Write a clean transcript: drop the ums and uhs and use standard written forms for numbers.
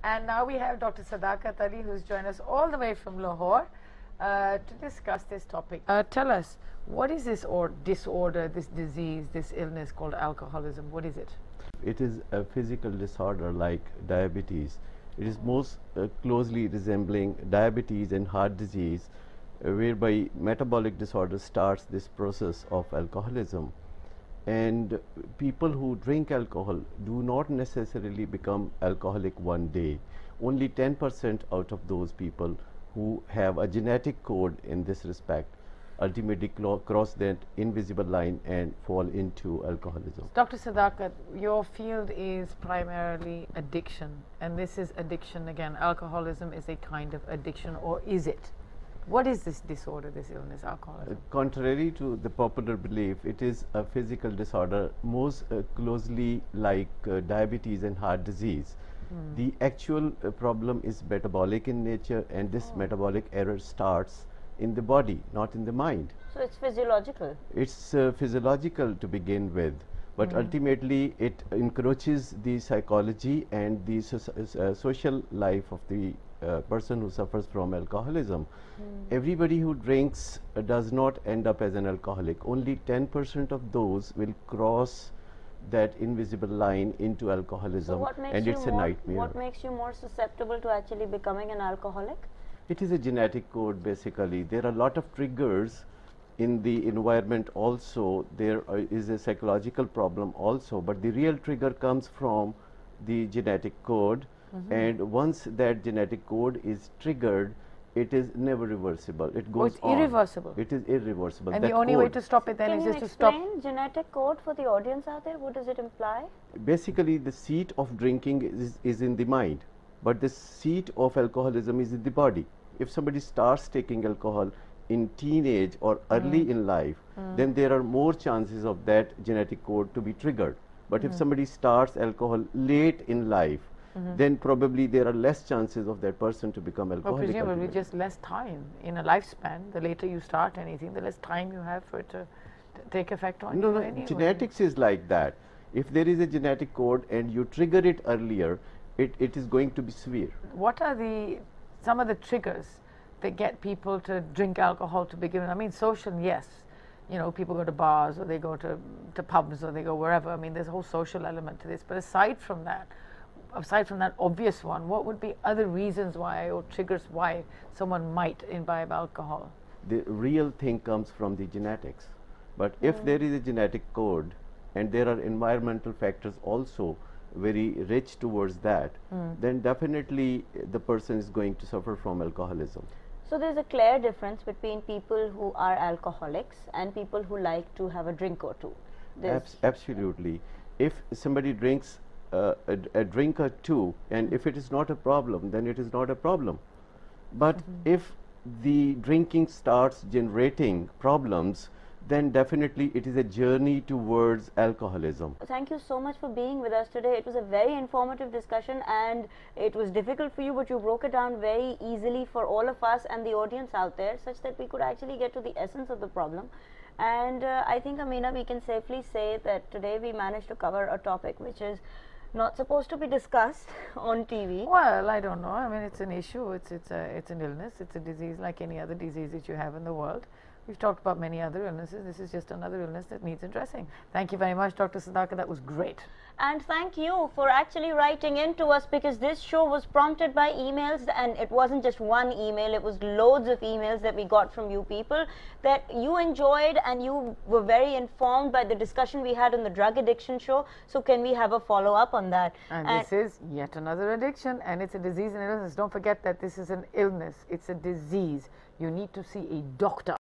And now we have Dr. Sadaqat Ali, who's joined us all the way from Lahore to discuss this topic. Tell us, what is this disorder, this disease, this illness called alcoholism? What is it? It is a physical disorder like diabetes. It is most closely resembling diabetes and heart disease, whereby metabolic disorder starts this process of alcoholism. And people who drink alcohol do not necessarily become alcoholic one day. Only 10% out of those people who have a genetic code in this respect ultimately cross that invisible line and fall into alcoholism. Dr. Sadaqat, your field is primarily addiction, and this is addiction again. Alcoholism is a kind of addiction, or is it? What is this disorder, this illness, alcoholism? Contrary to the popular belief, it is a physical disorder most closely like diabetes and heart disease. The actual problem is metabolic in nature, and this metabolic error starts in the body, not in the mind. So it's physiological? It's physiological to begin with, but ultimately it encroaches the psychology and the social life of the person who suffers from alcoholism. Everybody who drinks does not end up as an alcoholic. Only 10% of those will cross that invisible line into alcoholism, so and it's a nightmare. What makes you more susceptible to actually becoming an alcoholic? It is a genetic code basically. There are a lot of triggers in the environment also. There is a psychological problem also, but the real trigger comes from the genetic code, and once that genetic code is triggered, it is never reversible. It goes on. It's irreversible. It is irreversible. And that the only way to stop it then Can is you just to stop. explain genetic code for the audience out there? What does it imply? Basically, the seat of drinking is in the mind, but the seat of alcoholism is in the body. If somebody starts taking alcohol in teenage or early in life, then there are more chances of that genetic code to be triggered. But if somebody starts alcohol late in life, then probably there are less chances of that person to become alcoholic. Well, presumably just less time in a lifespan. The later you start anything, the less time you have for it to take effect on you. No, anyway. genetics is like that. If there is a genetic code and you trigger it earlier, it is going to be severe. What are some of the triggers that get people to drink alcohol to begin with? I mean, social, yes. You know, people go to bars, or they go to pubs, or they go wherever. I mean, there's a whole social element to this. But aside from that obvious one, what would be other reasons why, or triggers why someone might imbibe alcohol? The real thing comes from the genetics. But if there is a genetic code and there are environmental factors also very rich towards that, then definitely the person is going to suffer from alcoholism. So there's a clear difference between people who are alcoholics and people who like to have a drink or two. Absolutely. If somebody drinks a drink or two, and if it is not a problem, then it is not a problem. But if the drinking starts generating problems, then definitely it is a journey towards alcoholism. Thank you so much for being with us today. It was a very informative discussion, and it was difficult for you, but you broke it down very easily for all of us and the audience out there, such that we could actually get to the essence of the problem. And I think, Amina, we can safely say that today we managed to cover a topic which is not supposed to be discussed on TV. Well, I don't know. I mean, it's an issue. It's an illness. It's a disease like any other disease that you have in the world. We've talked about many other illnesses. This is just another illness that needs addressing. Thank you very much, Dr. Sadaqat. That was great. And thank you for actually writing in to us, because this show was prompted by emails, and it wasn't just one email, it was loads of emails that we got from you people that you enjoyed, and you were very informed by the discussion we had on the drug addiction show. So can we have a follow-up on that? And this is yet another addiction, and it's a disease and illness. Don't forget that this is an illness. It's a disease. You need to see a doctor.